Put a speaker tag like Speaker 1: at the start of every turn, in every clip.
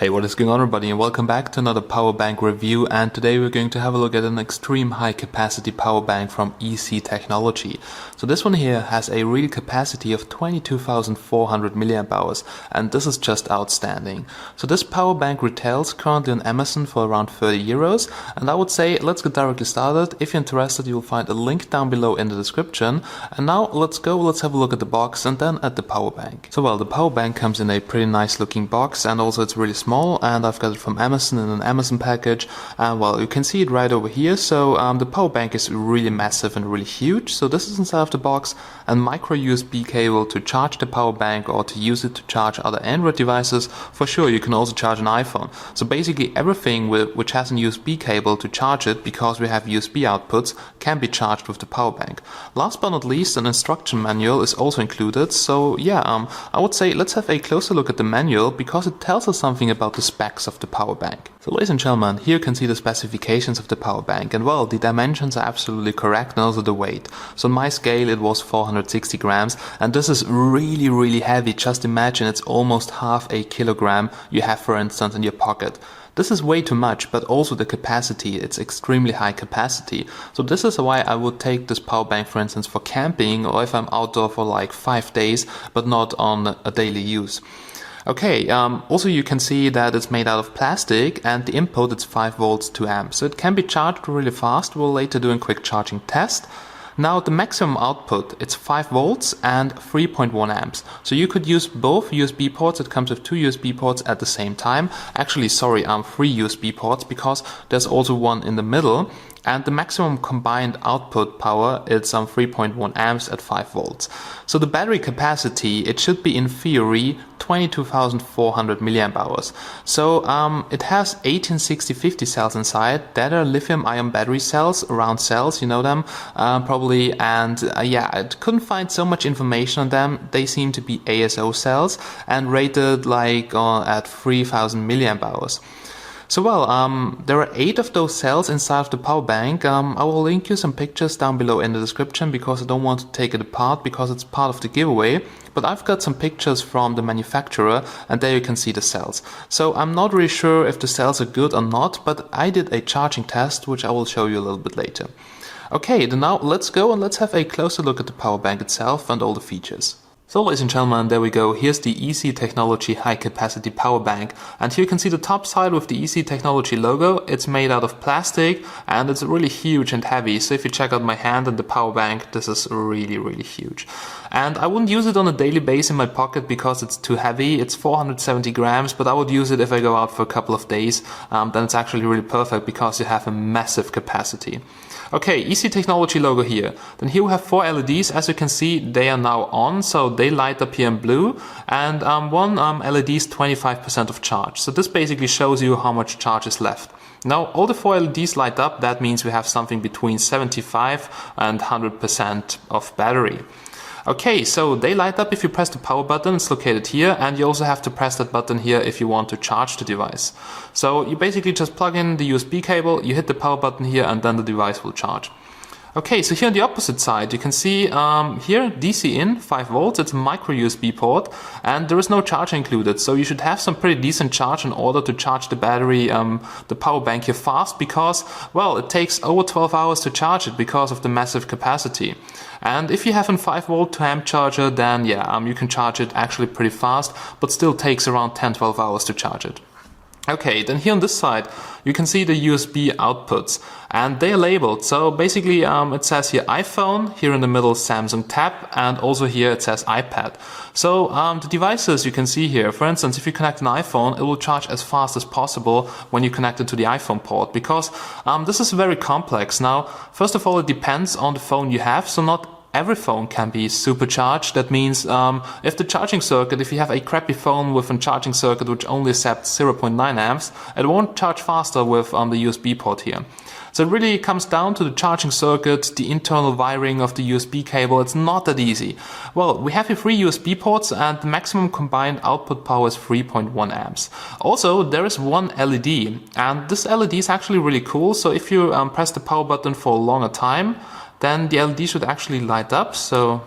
Speaker 1: Hey, what is going on everybody, and welcome back to another power bank review. And today we're going to have a look at an extreme high capacity power bank from EC Technology. So this one here has a real capacity of 22,400 milliamp hours, and this is just outstanding. So this power bank retails currently on Amazon for around 30 euros, and I would say let's get directly started. If you're interested, you'll find a link down below in the description. And now let's have a look at the box and then at the power bank. So well, the power bank comes in a pretty nice looking box, and also it's really small, and I've got it from Amazon in an Amazon package, and well, you can see it right over here. So the power bank is really massive and really huge. So this is inside of the box, a micro USB cable to charge the power bank or to use it to charge other Android devices. For sure, you can also charge an iPhone. So basically everything which has a USB cable to charge it, because we have USB outputs, can be charged with the power bank. Last but not least, an instruction manual is also included. So yeah, I would say let's have a closer look at the manual, because it tells us something about the specs of the power bank. So ladies and gentlemen, here you can see the specifications of the power bank, and well, the dimensions are absolutely correct, and also the weight. So on my scale it was 460 grams, and this is really heavy. Just imagine it's almost half a kilogram you have, for instance, in your pocket. This is way too much, but also the capacity, it's extremely high capacity. So this is why I would take this power bank, for instance, for camping, or if I'm outdoor for like 5 days, but not on a daily use. Okay, also you can see that it's made out of plastic, and the input is 5 volts 2 amps. So it can be charged really fast. We'll later do a quick charging test. Now the maximum output, it's 5 volts and 3.1 amps. So you could use both USB ports. It comes with 2 USB ports at the same time. Actually, sorry, 3 USB ports, because there's also one in the middle. And the maximum combined output power is 3.1 amps at 5 volts. So the battery capacity, it should be in theory 22,400 milliamp hours. So it has 1860-50 cells inside that are lithium-ion battery cells, round cells, you know them probably. And yeah, I couldn't find so much information on them. They seem to be ASO cells and rated like at 3,000 milliamp hours. So well, there are 8 of those cells inside of the power bank. I will link you some pictures down below in the description, because I don't want to take it apart, because it's part of the giveaway. But I've got some pictures from the manufacturer, and there you can see the cells. So I'm not really sure if the cells are good or not, but I did a charging test, which I will show you a little bit later. Okay, then now let's go and let's have a closer look at the power bank itself and all the features. So ladies and gentlemen, there we go. Here's the EC Technology high capacity power bank, and here you can see the top side with the EC Technology logo. It's made out of plastic, and it's really huge and heavy. So if you check out my hand and the power bank, this is really huge. And I wouldn't use it on a daily basis in my pocket because it's too heavy. It's 470 grams, but I would use it if I go out for a couple of days. Then it's actually really perfect, because you have a massive capacity. Okay, EC Technology logo here. Then here we have 4 LEDs. As you can see, they are now on, so they light up here in blue. And one LED is 25% of charge. So this basically shows you how much charge is left. Now all the 4 LEDs light up. That means we have something between 75 and 100% of battery. Okay, so they light up if you press the power button. It's located here, and you also have to press that button here if you want to charge the device. So you basically just plug in the USB cable, you hit the power button here, and then the device will charge. Okay, so here on the opposite side, you can see here DC in 5 volts. It's a micro USB port, and there is no charger included. So you should have some pretty decent charge in order to charge the battery, the power bank here fast, because, well, it takes over 12 hours to charge it because of the massive capacity. And if you have a 5 volt 2 amp charger, then yeah, you can charge it actually pretty fast, but still takes around 10-12 hours to charge it. Okay, then here on this side, you can see the USB outputs, and they are labeled. So basically it says here iPhone, here in the middle Samsung Tab, and also here it says iPad. So the devices you can see here, for instance, if you connect an iPhone, it will charge as fast as possible when you connect it to the iPhone port, because this is very complex. Now, first of all, it depends on the phone you have, so not every phone can be supercharged. That means if the charging circuit, if you have a crappy phone with a charging circuit which only accepts 0.9 amps, it won't charge faster with the USB port here. So it really comes down to the charging circuit, the internal wiring of the USB cable. It's not that easy. Well, we have here 3 USB ports, and the maximum combined output power is 3.1 amps. Also, there is 1 LED, and this LED is actually really cool. So if you press the power button for a longer time, then the LED should actually light up. So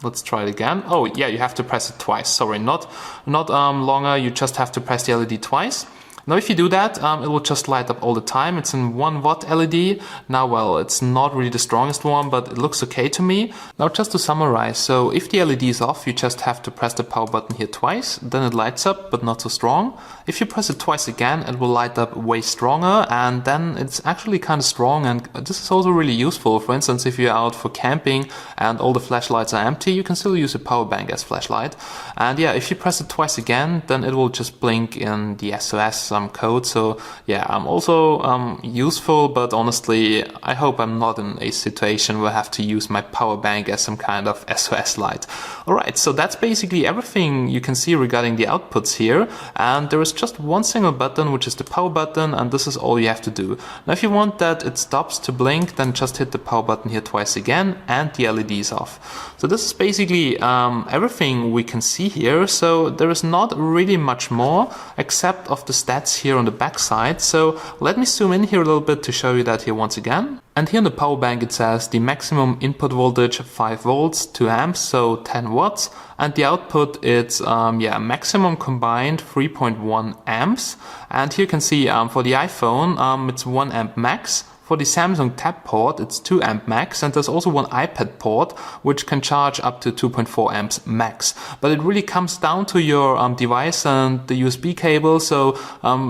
Speaker 1: let's try it again. Oh yeah, you have to press it twice. Sorry, not longer. You just have to press the LED twice. Now if you do that, it will just light up all the time. It's a 1 watt LED. Now, well, it's not really the strongest one, but it looks okay to me. Now just to summarize, so if the LED is off, you just have to press the power button here twice, then it lights up, but not so strong. If you press it twice again, it will light up way stronger, and then it's actually kind of strong, and this is also really useful. For instance, if you're out for camping and all the flashlights are empty, you can still use a power bank as flashlight. And yeah, if you press it twice again, then it will just blink in the SOS code. So yeah, I'm also useful, but honestly, I hope I'm not in a situation where I have to use my power bank as some kind of SOS light. Alright, so that's basically everything you can see regarding the outputs here, and there is just one single button, which is the power button, and this is all you have to do. Now if you want that it stops to blink, then just hit the power button here twice again and the LED is off. So this is basically everything we can see here. So there is not really much more except of the stats here on the back side. So let me zoom in here a little bit to show you that here once again. And here in the power bank it says the maximum input voltage 5 volts, 2 amps, so 10 watts. And the output it's maximum combined 3.1 amps. And here you can see for the iPhone it's 1 amp max. For the Samsung Tab port, it's 2 amp max, and there's also one iPad port, which can charge up to 2.4 amps max. But it really comes down to your device and the USB cable, so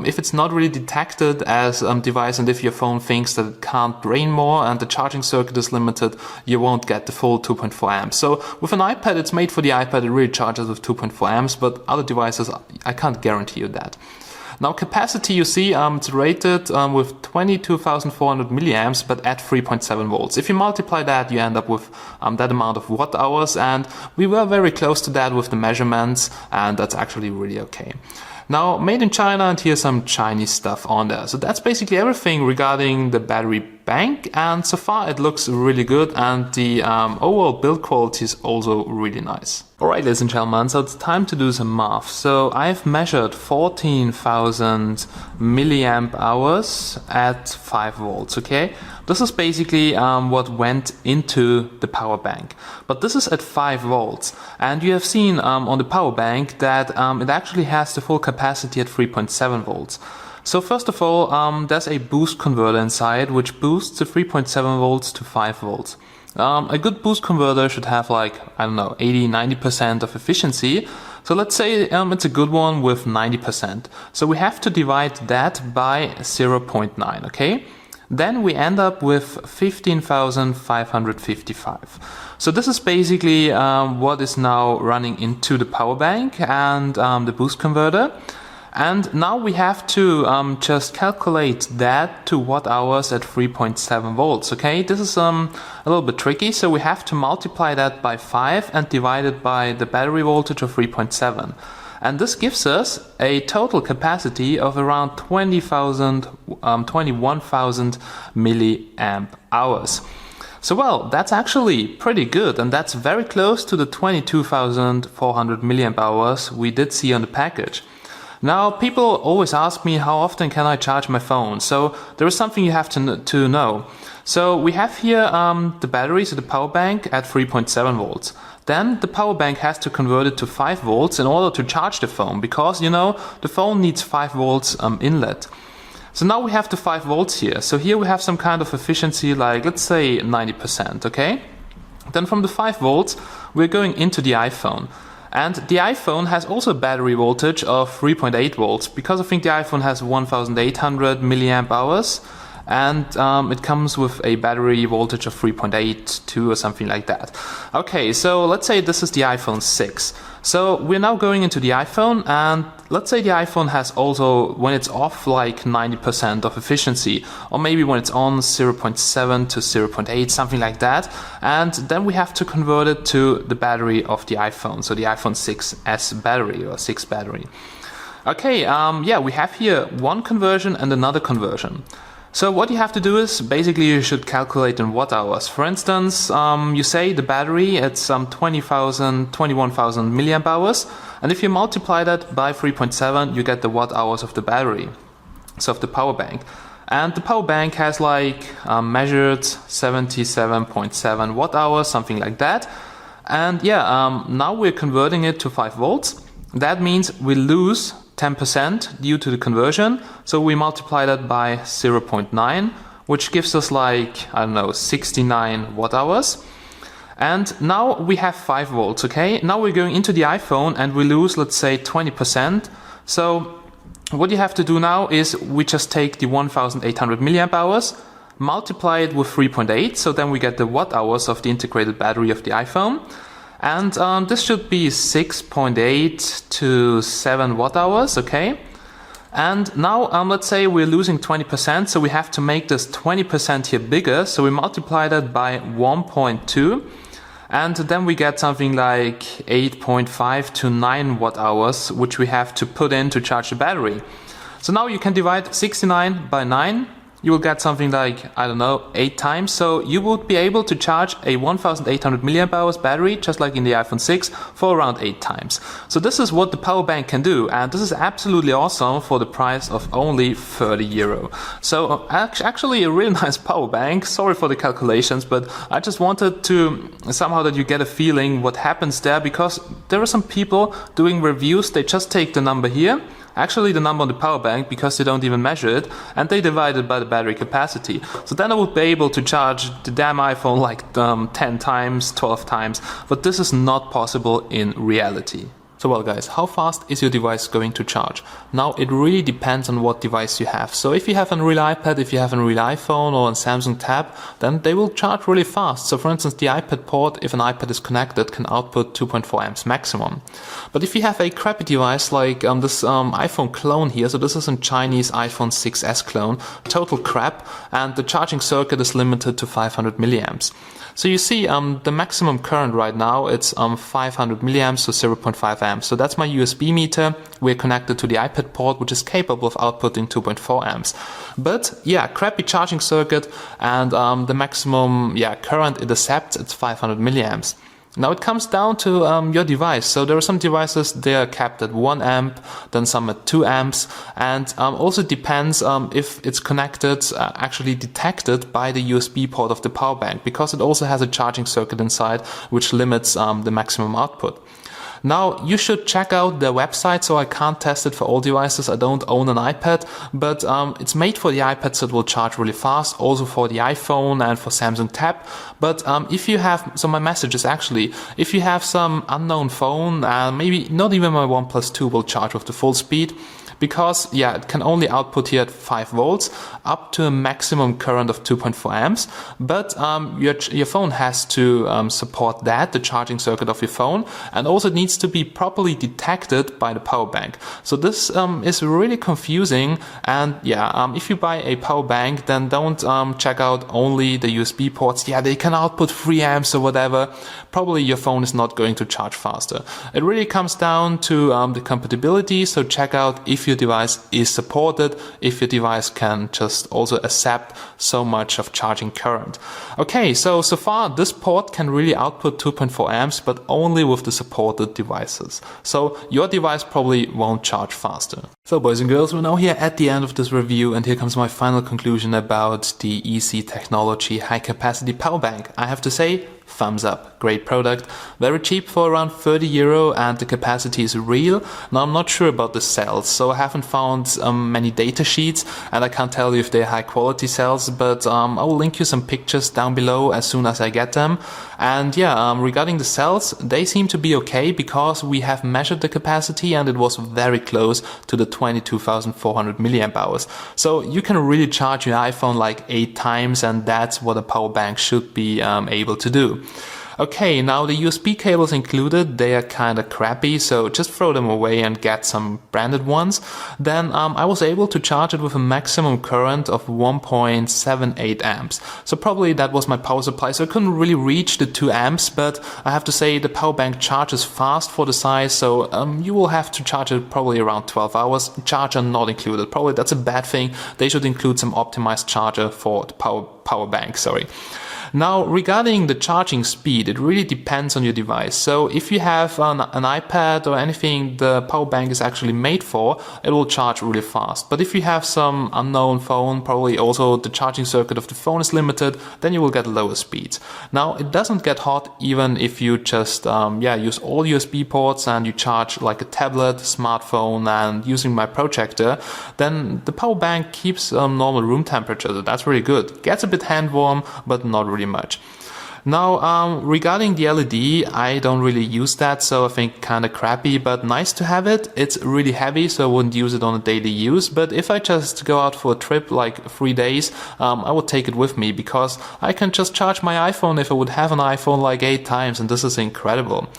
Speaker 1: if it's not really detected as a device, and if your phone thinks that it can't drain more and the charging circuit is limited, you won't get the full 2.4 amps. So with an iPad, it's made for the iPad, it really charges with 2.4 amps, but other devices, I can't guarantee you that. Now capacity, you see, it's rated with 22,400 milliamps, but at 3.7 volts. If you multiply that, you end up with that amount of watt hours, and we were very close to that with the measurements, and that's actually really okay. Now, made in China, and here's some Chinese stuff on there. So that's basically everything regarding the battery bank, and so far it looks really good, and the overall build quality is also really nice. Alright, ladies and gentlemen, so it's time to do some math. So I've measured 14,000 milliamp hours at 5 volts, okay? This is basically what went into the power bank. But this is at 5 volts, and you have seen on the power bank that it actually has the full capacity at 3.7 volts. So first of all, there's a boost converter inside, which boosts the 3.7 volts to 5 volts. A good boost converter should have like, I don't know, 80-90% of efficiency. So let's say it's a good one with 90%. So we have to divide that by 0.9, okay? Then we end up with 15,555. So this is basically what is now running into the power bank and the boost converter. And now we have to just calculate that to watt hours at 3.7 volts, okay? This is a little bit tricky, so we have to multiply that by 5 and divide it by the battery voltage of 3.7. And this gives us a total capacity of around 21,000 milliamp hours. So well, that's actually pretty good, and that's very close to the 22,400 milliamp hours we did see on the package. Now, people always ask me how often can I charge my phone. So there is something you have to know. So we have here the battery, so the power bank at 3.7 volts. Then the power bank has to convert it to 5 volts in order to charge the phone, because, you know, the phone needs 5 volts inlet. So now we have the 5 volts here. So here we have some kind of efficiency, like let's say 90%, okay? Then from the 5 volts, we're going into the iPhone. And the iPhone has also a battery voltage of 3.8 volts, because I think the iPhone has 1,800 milliamp hours, and it comes with a battery voltage of 3.82 or something like that. Okay, so let's say this is the iPhone 6. So we're now going into the iPhone, and let's say the iPhone has also, when it's off, like 90% of efficiency, or maybe when it's on 0.7 to 0.8, something like that. And then we have to convert it to the battery of the iPhone, so the iPhone 6S battery or 6 battery. Okay, yeah, we have here one conversion and another conversion. So what you have to do is, basically you should calculate in watt hours. For instance, you say the battery, it's 21,000 milliamp hours, and if you multiply that by 3.7, you get the watt hours of the battery, so of the power bank. And the power bank has like measured 77.7 watt hours, something like that. And yeah, now we're converting it to 5 volts. That means we lose 10% due to the conversion. So we multiply that by 0.9, which gives us like, I don't know, 69 watt hours. And now we have 5 volts, okay? Now we're going into the iPhone and we lose, let's say, 20%. So what you have to do now is we just take the 1800 milliamp hours, multiply it with 3.8, so then we get the watt hours of the integrated battery of the iPhone. And this should be 6.8 to 7 watt hours, okay? And now let's say we're losing 20%, so we have to make this 20% here bigger, so we multiply that by 1.2. And then we get something like 8.5 to 9 watt hours, which we have to put in to charge the battery. So now you can divide 69 by 9. You will get something like, I don't know, 8 times. So you would be able to charge a 1800 milliamp hours battery, just like in the iPhone 6, for around 8 times. So this is what the power bank can do. And this is absolutely awesome for the price of only 30 euro. So actually a really nice power bank. Sorry for the calculations, but I just wanted to somehow that you get a feeling what happens there, because there are some people doing reviews. They just take the number here, actually the number on the power bank, because they don't even measure it, and they divide it by the battery capacity. So then I would be able to charge the damn iPhone like 10 times, 12 times, but this is not possible in reality. So well guys, how fast is your device going to charge? Now it really depends on what device you have. So if you have a real iPad, if you have a real iPhone or a Samsung Tab, then they will charge really fast. So for instance, the iPad port, if an iPad is connected, can output 2.4 amps maximum. But if you have a crappy device like this iPhone clone here, so this is a Chinese iPhone 6s clone, total crap, and the charging circuit is limited to 500 milliamps. So you see the maximum current right now, it's 500 milliamps, so 0.5 amps. So that's my USB meter. We're connected to the iPad port, which is capable of outputting 2.4 amps. But yeah, crappy charging circuit, and the maximum current it accepts, it's 500 milliamps. Now it comes down to your device. So there are some devices, they are capped at 1 amp, then some at 2 amps, and also depends if it's connected, actually detected by the USB port of the power bank, because it also has a charging circuit inside which limits the maximum output. Now, you should check out their website, so I can't test it for all devices. I don't own an iPad, but it's made for the iPad, so it will charge really fast, also for the iPhone and for Samsung Tab. But if you have, so my message is actually, if you have some unknown phone, maybe not even my OnePlus 2 will charge with the full speed, because it can only output here at 5 volts up to a maximum current of 2.4 amps, but your phone has to support that, the charging circuit of your phone, and also it needs to be properly detected by the power bank. So this is really confusing, and if you buy a power bank, then don't check out only the USB ports. They can output 3 amps or whatever. Probably your phone is not going to charge faster. It really comes down to the compatibility, so check out if your device is supported, if your device can just also accept so much of charging current. Okay, so far this port can really output 2.4 amps, but only with the supported devices. So your device probably won't charge faster. So boys and girls, we're now here at the end of this review, and here comes my final conclusion about the EC Technology high capacity power bank. I have to say, thumbs up. Great product. Very cheap for around 30 euro, and the capacity is real. Now I'm not sure about the cells, so I haven't found many data sheets, and I can't tell you if they're high quality cells, but I will link you some pictures down below as soon as I get them. And regarding the cells, they seem to be okay, because we have measured the capacity and it was very close to the 22,400 milliamp hours. So you can really charge your iPhone like 8 times, and that's what a power bank should be able to do. Okay, now the USB cables included, they are kind of crappy, so just throw them away and get some branded ones. Then I was able to charge it with a maximum current of 1.78 amps. So probably that was my power supply, so I couldn't really reach the 2 amps, but I have to say the power bank charges fast for the size, so you will have to charge it probably around 12 hours. Charger not included. Probably that's a bad thing. They should include some optimized charger for the power bank, sorry. Now, regarding the charging speed, it really depends on your device. So if you have an iPad or anything the power bank is actually made for, it will charge really fast. But if you have some unknown phone, probably also the charging circuit of the phone is limited, then you will get lower speeds. Now, it doesn't get hot even if you just use all USB ports and you charge like a tablet, smartphone, and using my projector, then the power bank keeps normal room temperature. So that's really good. Gets a bit hand warm, but not really much. Now, regarding the LED, I don't really use that, so I think kind of crappy, but nice to have it. It's really heavy, so I wouldn't use it on a daily use, but if I just go out for a trip like 3 days, I would take it with me, because I can just charge my iPhone if I would have an iPhone like 8 times, and this is incredible.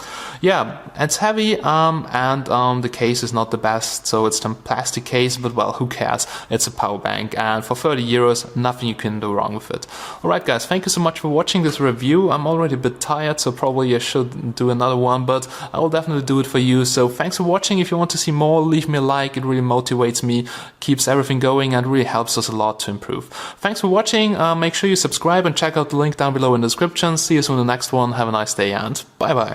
Speaker 1: Yeah, it's heavy, and the case is not the best, so it's some plastic case, but well, who cares? It's a power bank, and for 30 euros, nothing you can do wrong with it. Alright guys, thank you so much for watching this review. I'm already a bit tired, so probably I should do another one, but I will definitely do it for you. So thanks for watching. If you want to see more, leave me a like. It really motivates me, keeps everything going, and really helps us a lot to improve. Thanks for watching. Make sure you subscribe and check out the link down below in the description. See you soon in the next one. Have a nice day and bye bye.